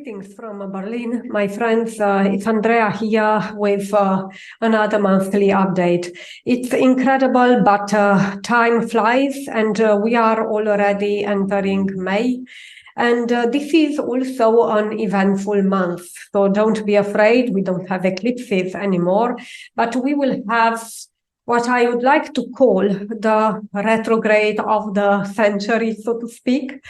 Greetings from Berlin, my friends. It's Andrea here with another monthly update. It's incredible, but time flies, and we are already entering May. And this is also an eventful month. So don't be afraid, we don't have eclipses anymore, but we will have what I would like to call the retrograde of the century, so to speak.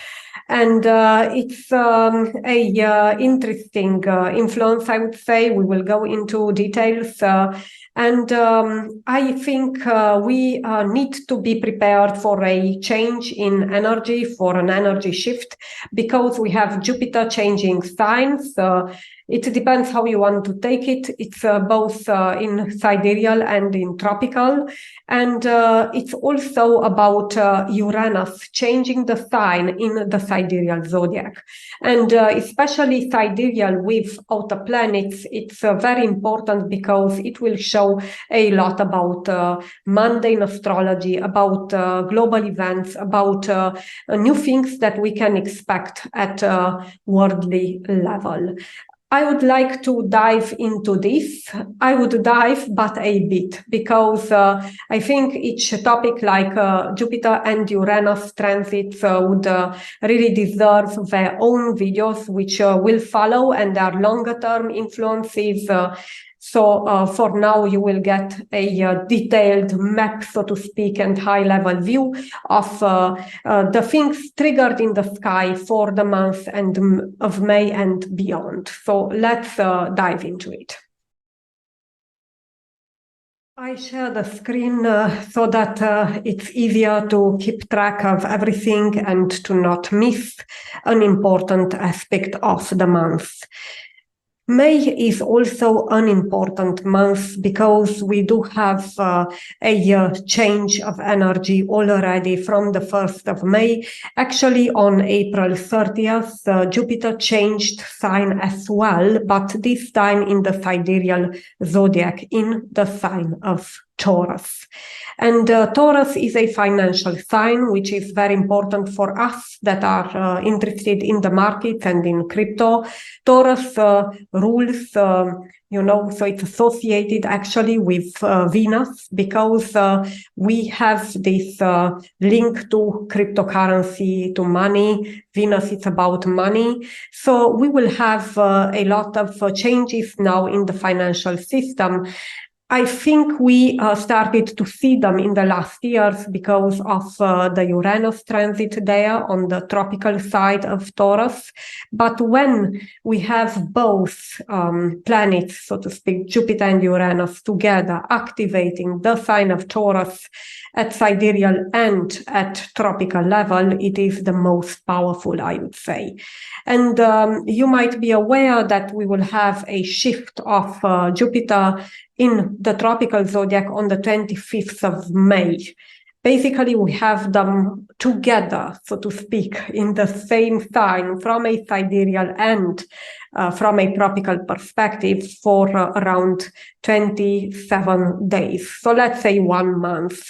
And it's a interesting influence, I would say. We will go into details. And I think we need to be prepared for a change in energy, for an energy shift, because we have Jupiter changing signs. It depends how you want to take it. It's both in sidereal and in tropical. And it's also about Uranus changing the sign in the sidereal zodiac. And especially sidereal with outer planets, it's very important because it will show a lot about mundane astrology, about global events, about new things that we can expect at a worldly level. I would like to dive into this. I would dive but a bit, because I think each topic like Jupiter and Uranus transits would really deserve their own videos, which will follow, and their longer term influences. So for now, you will get a detailed map, so to speak, and high-level view of the things triggered in the sky for the month of May and beyond. So let's dive into it. I share the screen so that it's easier to keep track of everything and to not miss an important aspect of the month. May is also an important month because we do have a change of energy already from the 1st of May. Actually, on April 30th, Jupiter changed sign as well, but this time in the sidereal zodiac, in the sign of Taurus. And Taurus is a financial sign, which is very important for us that are interested in the market and in crypto. Taurus rules, so it's associated actually with Venus, because we have this link to cryptocurrency, to money. Venus is about money. So we will have a lot of changes now in the financial system. I think we started to see them in the last years because of the Uranus transit there on the tropical side of Taurus. But when we have both planets, so to speak, Jupiter and Uranus together, activating the sign of Taurus at sidereal and at tropical level, it is the most powerful, I would say. And you might be aware that we will have a shift of Jupiter in the tropical zodiac on the 25th of May. Basically, we have them together, so to speak, in the same sign from a sidereal and from a tropical perspective for around 27 days. So let's say 1 month.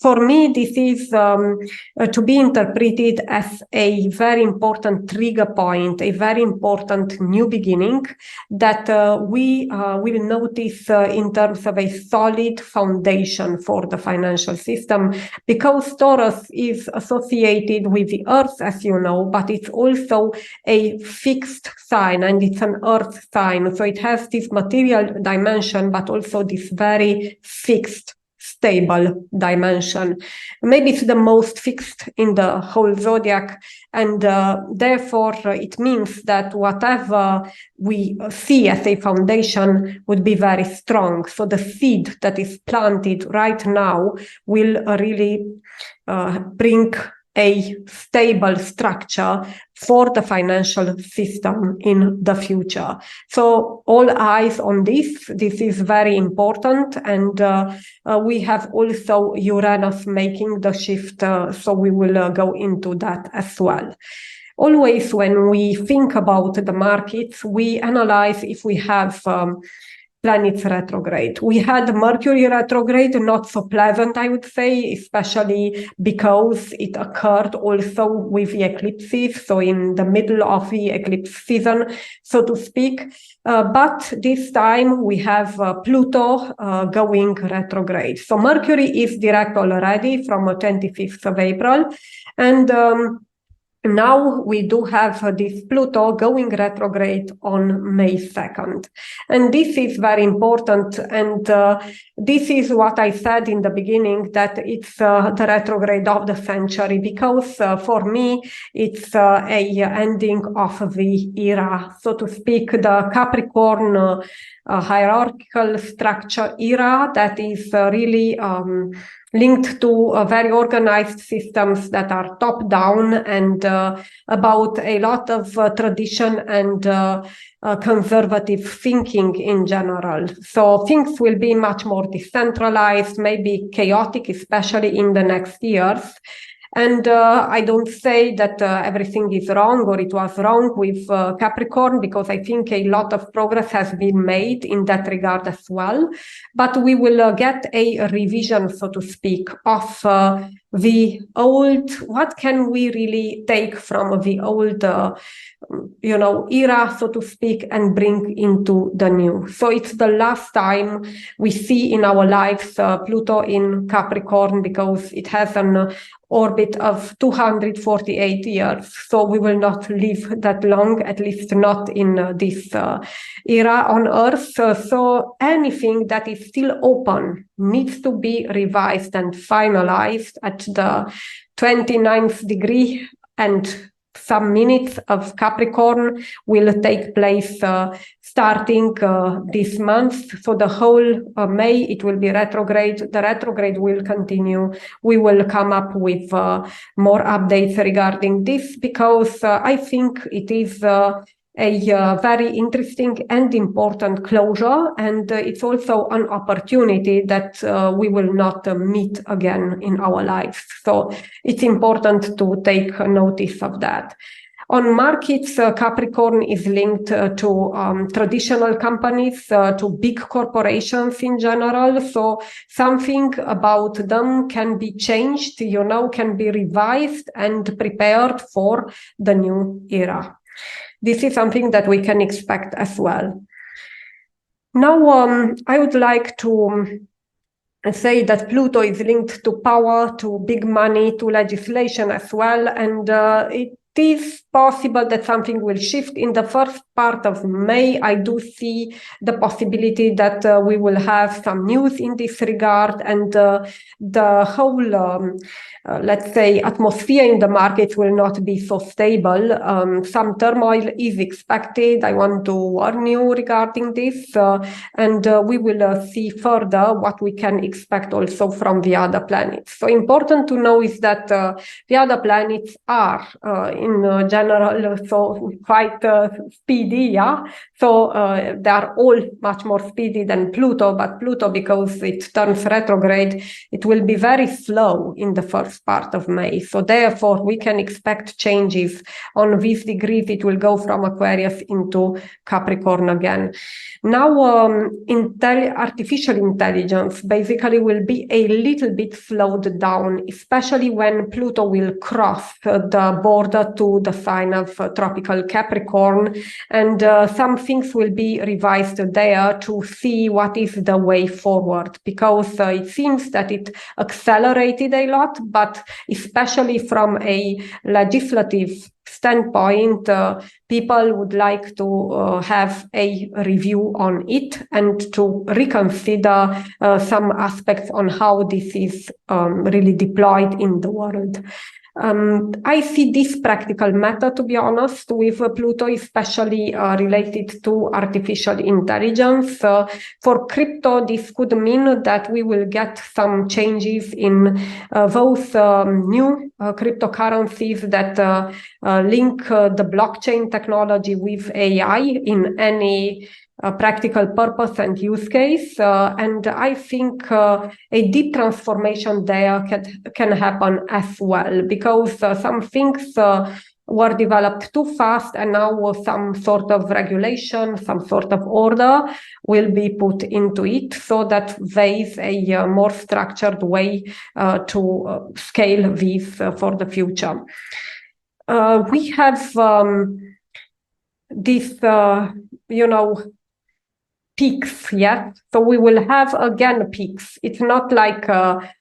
For me, this is to be interpreted as a very important trigger point, a very important new beginning that we will notice in terms of a solid foundation for the financial system, because Taurus is associated with the Earth, as you know, but it's also a fixed sign and it's an Earth sign. So it has this material dimension, but also this very fixed, stable dimension. Maybe it's the most fixed in the whole zodiac, and therefore it means that whatever we see as a foundation would be very strong. So the seed that is planted right now will really bring a stable structure for the financial system in the future. So all eyes on this. This is very important. And we have also Uranus making the shift. So we will go into that as well. Always when we think about the markets, we analyze if we have planets retrograde. We had Mercury retrograde, not so pleasant, I would say, especially because it occurred also with the eclipses, so in the middle of the eclipse season, so to speak. But this time we have Pluto going retrograde. So Mercury is direct already from 25th of April. And now we do have this Pluto going retrograde on May 2nd. And this is very important. And this is what I said in the beginning, that it's the retrograde of the century, because for me, it's a ending of the era, so to speak, the Capricorn hierarchical structure era that is really linked to very organized systems that are top-down and about a lot of tradition and conservative thinking in general. So things will be much more decentralized, maybe chaotic, especially in the next years. And I don't say that everything is wrong or it was wrong with Capricorn, because I think a lot of progress has been made in that regard as well. But we will get a revision, so to speak, of the old, what can we really take from the old era, so to speak, and bring into the new. So it's the last time we see in our lives Pluto in Capricorn, because it has an orbit of 248 years. So we will not live that long, at least not in this era on Earth. So anything that is still open needs to be revised and finalized at the 29th degree, and some minutes of Capricorn will take place starting this month. So the whole May, it will be retrograde. The retrograde will continue. We will come up with more updates regarding this, because I think it is a very interesting and important closure, and it's also an opportunity that we will not meet again in our lives. So it's important to take notice of that. On markets, Capricorn is linked to traditional companies, to big corporations in general. So something about them can be changed, can be revised and prepared for the new era. This is something that we can expect as well. Now, I would like to say that Pluto is linked to power, to big money, to legislation as well. And it is possible that something will shift in the first part of May. I do see the possibility that we will have some news in this regard, and the whole, let's say, atmosphere in the markets will not be so stable. Some turmoil is expected. I want to warn you regarding this, and we will see further what we can expect also from the other planets. So important to know is that the other planets are in general so quite speedy, yeah. So they are all much more speedy than Pluto, but Pluto, because it turns retrograde, it will be very slow in the first part of May. So therefore we can expect changes on these degrees. It will go from Aquarius into Capricorn again. Now artificial intelligence basically will be a little bit slowed down, especially when Pluto will cross the border to the sign of tropical Capricorn, and some things will be revised there to see what is the way forward, because it seems that it accelerated a lot, but especially from a legislative standpoint, people would like to have a review on it and to reconsider some aspects on how this is really deployed in the world. I see this practical matter, to be honest, with Pluto, especially related to artificial intelligence. For crypto, this could mean that we will get some changes in those new cryptocurrencies that link the blockchain technology with AI in any practical purpose and use case. And I think a deep transformation there can happen as well, because some things were developed too fast, and now some sort of regulation, some sort of order will be put into it so that there is a more structured way to scale this for the future. We have this, peaks, yes? So we will have again peaks. It's not like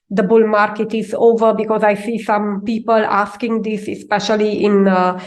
the bull market is over, because I see some people asking this, especially in, the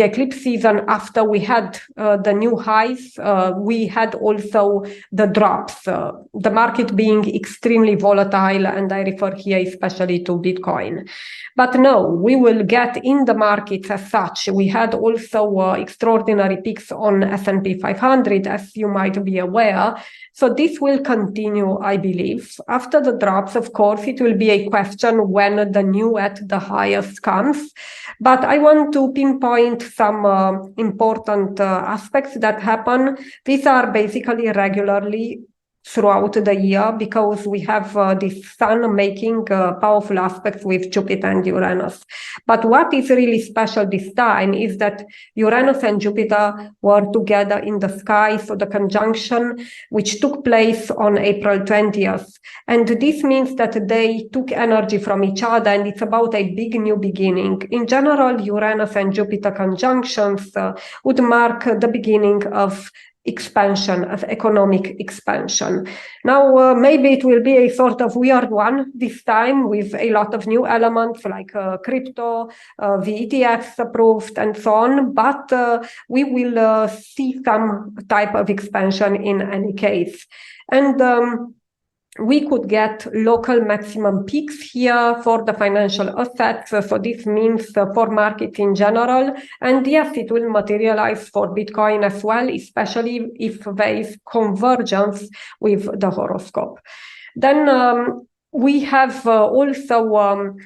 eclipse season. After we had the new highs, we had also the drops, the market being extremely volatile, and I refer here especially to Bitcoin. But no, we will get in the markets as such. We had also extraordinary peaks on S&P 500, as you might be aware. So this will continue, I believe. After the drops, of course, it will be a question when the new at the highest comes. But I want to pinpoint some important aspects that happen. These are basically regularly throughout the year, because we have this sun making powerful aspects with Jupiter and Uranus. But what is really special this time is that Uranus and Jupiter were together in the sky, so the conjunction which took place on April 20th. And this means that they took energy from each other, and it's about a big new beginning. In general, Uranus and Jupiter conjunctions would mark the beginning of expansion, of economic expansion. Now, maybe it will be a sort of weird one this time, with a lot of new elements like crypto, the ETFs approved, and so on, but we will see some type of expansion in any case. And we could get local maximum peaks here for the financial assets. So this means for markets in general. And yes, it will materialize for Bitcoin as well, especially if there is convergence with the horoscope. Then we have also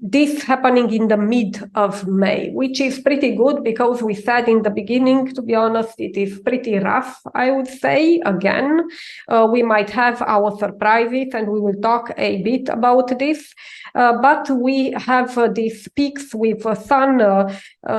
this happening in the mid of May, which is pretty good, because we said in the beginning, to be honest, it is pretty rough, I would say. Again, we might have our surprises, and we will talk a bit about this. But we have these peaks with Sun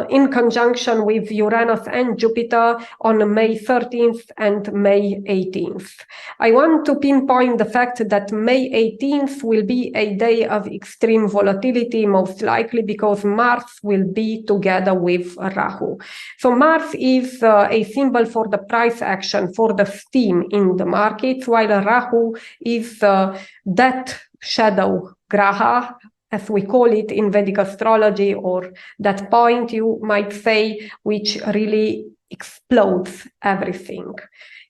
in conjunction with Uranus and Jupiter on May 13th and May 18th. I want to pinpoint the fact that May 18th will be a day of extreme volatility, most likely because Mars will be together with Rahu. So Mars is a symbol for the price action, for the steam in the markets, while Rahu is that shadow graha, as we call it in Vedic astrology, or that point, you might say, which really explodes everything.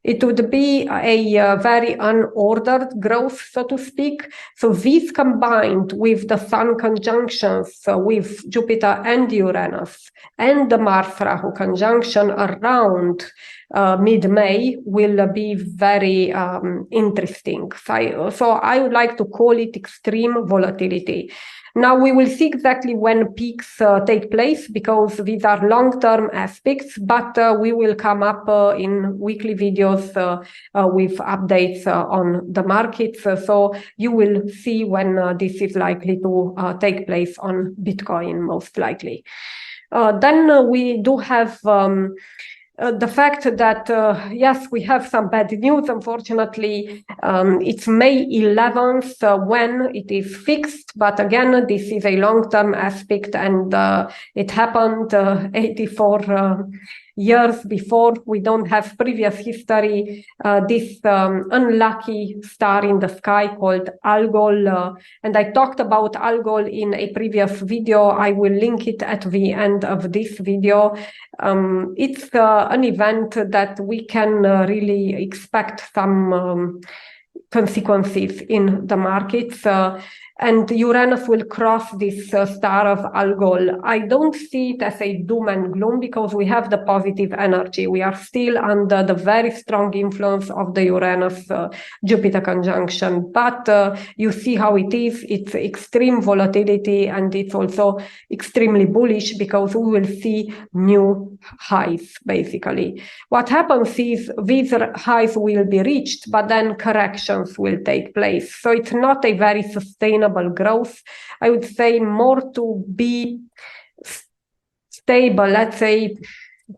It would be a very unordered growth, so to speak. So this combined with the Sun conjunctions with Jupiter and Uranus, and the Mars-Rahu conjunction around mid-May will be very interesting. So I would like to call it extreme volatility. Now we will see exactly when peaks take place, because these are long-term aspects, but we will come up in weekly videos with updates on the markets. So you will see when this is likely to take place on Bitcoin, most likely. Then we do have the fact that, yes, we have some bad news, unfortunately. It's May 11th when it is fixed, but again, this is a long-term aspect, and it happened 84 years before. We don't have previous history. This unlucky star in the sky called Algol, and I talked about Algol in a previous video. I will link it at the end of this video. It's an event that we can really expect some consequences in the markets. And Uranus will cross this star of Algol. I don't see it as a doom and gloom, because we have the positive energy. We are still under the very strong influence of the Uranus-Jupiter conjunction. But you see how it is. It's extreme volatility, and it's also extremely bullish, because we will see new highs, basically. What happens is these highs will be reached, but then corrections will take place. So it's not a very sustainable sustainable growth. I would say more to be stable. Let's say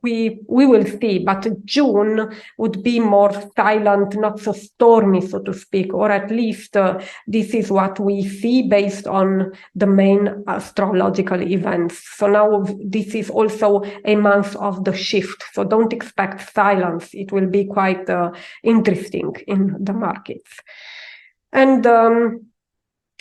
we will see, but June would be more silent, not so stormy, so to speak, or at least this is what we see based on the main astrological events. So now this is also a month of the shift, so don't expect silence. It will be quite interesting in the markets. And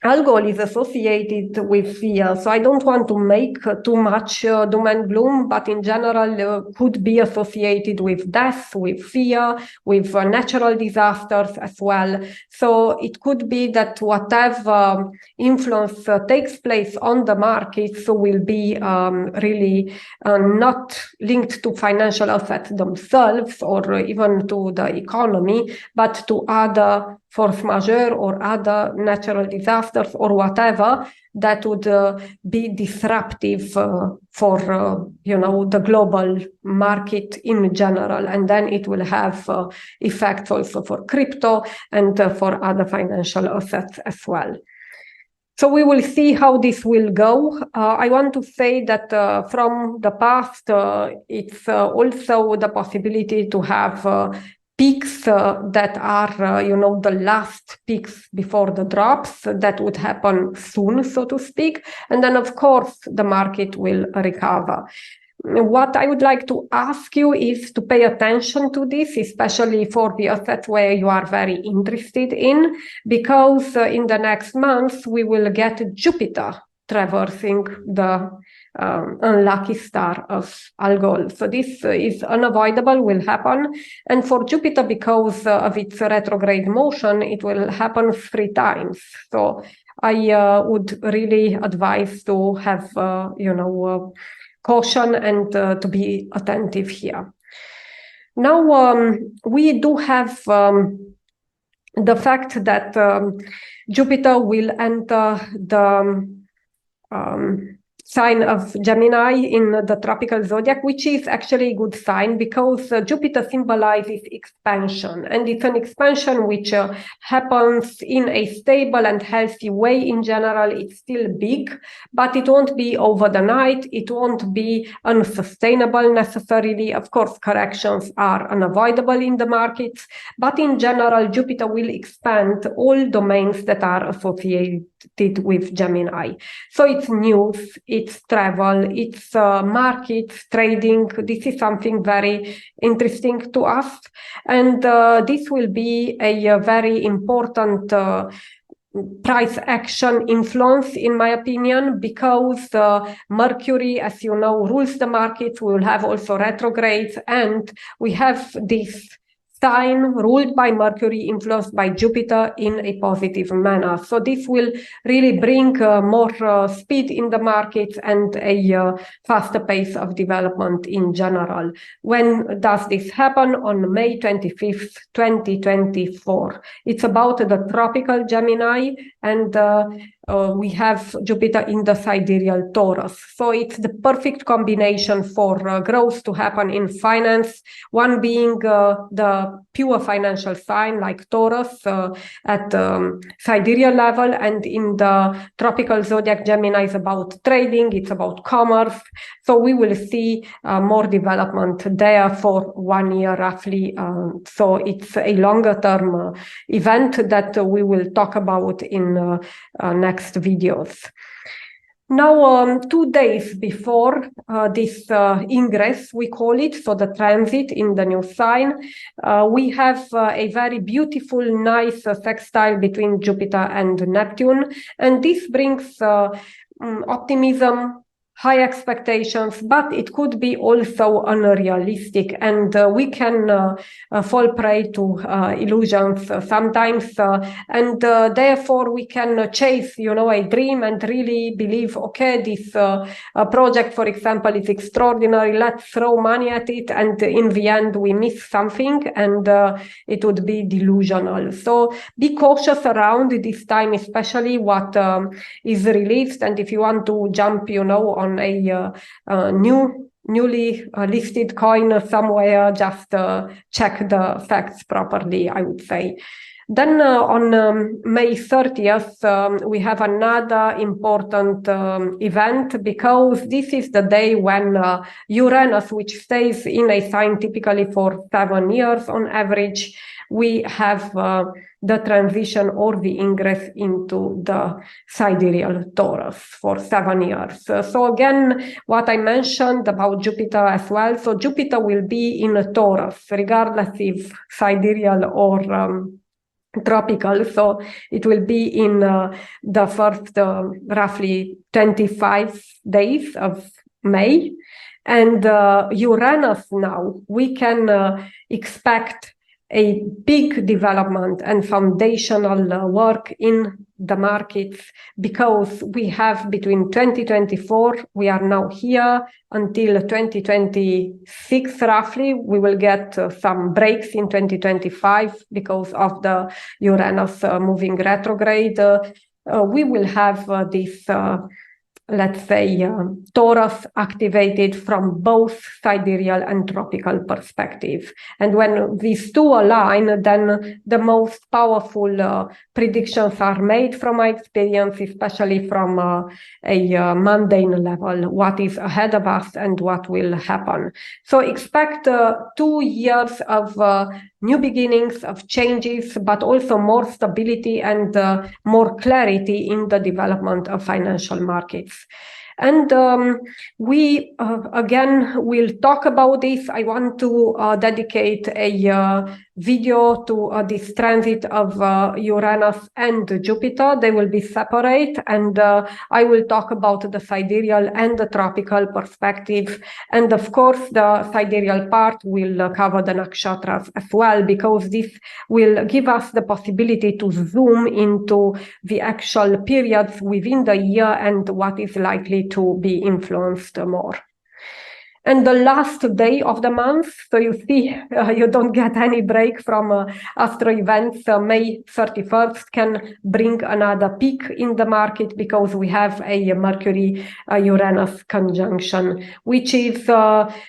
alcohol is associated with fear, so I don't want to make too much doom and gloom, but in general could be associated with death, with fear, with natural disasters as well. So it could be that whatever influence takes place on the markets will be really not linked to financial assets themselves or even to the economy, but to other force majeure or other natural disasters or whatever that would be disruptive for the global market in general, and then it will have effects also for crypto and for other financial assets as well. So we will see how this will go. I want to say that from the past, it's also the possibility to have peaks that are, the last peaks before the drops that would happen soon, so to speak. And then, of course, the market will recover. What I would like to ask you is to pay attention to this, especially for the assets where you are very interested in, because in the next month, we will get Jupiter traversing the unlucky star of Algol. So this is unavoidable, will happen. And for Jupiter, because of its retrograde motion, it will happen 3 times. So I would really advise to have, caution and to be attentive here. Now, we do have the fact that Jupiter will enter the sign of Gemini in the tropical zodiac, which is actually a good sign because Jupiter symbolizes expansion, and it's an expansion which happens in a stable and healthy way. In general, it's still big, but it won't be over the night. It won't be unsustainable necessarily. Of course, corrections are unavoidable in the markets, but in general, Jupiter will expand all domains that are associated with Gemini. So it's news, it's travel, it's markets, trading. This is something very interesting to us. And this will be a very important price action influence, in my opinion, because Mercury, as you know, rules the markets. We will have also retrogrades, and we have this sign ruled by Mercury, influenced by Jupiter in a positive manner. So this will really bring more speed in the markets and a faster pace of development in general. When does this happen? On May 25th, 2024. It's about the tropical Gemini, and we have Jupiter in the sidereal Taurus. So it's the perfect combination for growth to happen in finance, one being the pure financial sign like Taurus at sidereal level, and in the tropical zodiac Gemini is about trading, it's about commerce. So we will see more development there for 1 year roughly. So it's a longer term event that we will talk about in next videos. Now, 2 days before this ingress, we call it, so the transit in the new sign, we have a very beautiful, nice sextile between Jupiter and Neptune. And this brings optimism, high expectations, but it could be also unrealistic, and we can fall prey to illusions sometimes, and therefore we can chase, a dream and really believe, okay, this project, for example, is extraordinary, let's throw money at it, and in the end we miss something, and it would be delusional. So be cautious around this time, especially what is released, and if you want to jump, on a newly listed coin somewhere, just check the facts properly, I would say. Then on May 30th, we have another important event, because this is the day when Uranus, which stays in a sign typically for 7 years on average, we have the transition or the ingress into the sidereal Taurus for 7 years. So again, what I mentioned about Jupiter as well. So Jupiter will be in a Taurus, regardless if sidereal or tropical. So it will be in the first roughly 25 days of May. And Uranus now, we can expect a big development and foundational work in the markets, because we have between 2024, we are now here, until 2026 roughly. We will get some breaks in 2025 because of the Uranus moving retrograde. We will have this let's say, Taurus activated from both sidereal and tropical perspective. And when these two align, then the most powerful predictions are made from my experience, especially from a mundane level, what is ahead of us and what will happen. So expect 2 years of new beginnings, of changes, but also more stability and more clarity in the development of financial markets. And we, again, will talk about this. I want to dedicate a video to this transit of Uranus and Jupiter. They will be separate, and I will talk about the sidereal and the tropical perspective. And of course, the sidereal part will cover the nakshatras as well, because this will give us the possibility to zoom into the actual periods within the year and what is likely to be influenced more. And the last day of the month, so you see, you don't get any break from astro events. May 31st can bring another peak in the market, because we have a Mercury-Uranus conjunction, which is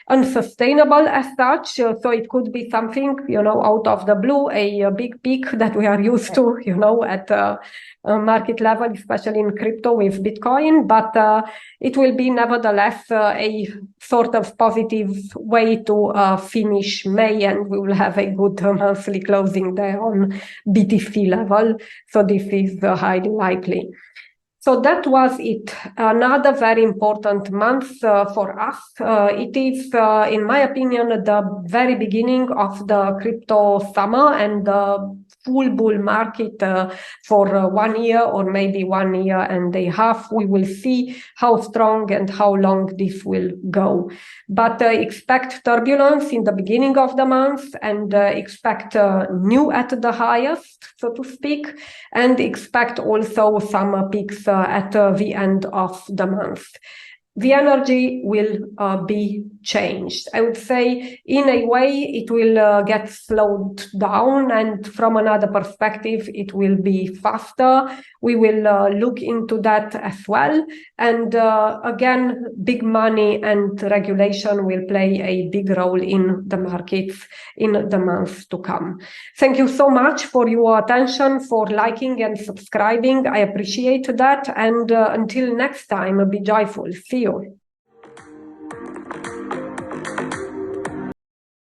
unsustainable as such. So it could be something, out of the blue, a big peak that we are used to, at market level, especially in crypto with Bitcoin. But it will be nevertheless a sort of positive way to finish May, and we will have a good monthly closing there on BTC level. So this is highly likely. So that was it. Another very important month for us. It is, in my opinion, the very beginning of the crypto summer and the full bull market for 1 year or maybe 1 year and a half. We will see how strong and how long this will go. But expect turbulence in the beginning of the month, and expect new at the highest, so to speak, and expect also some peaks at the end of the month. The energy will be changed. I would say, in a way, it will get slowed down, and from another perspective, it will be faster. We will look into that as well. And again, big money and regulation will play a big role in the markets in the months to come. Thank you so much for your attention, for liking and subscribing. I appreciate that. And until next time, be joyful. See you.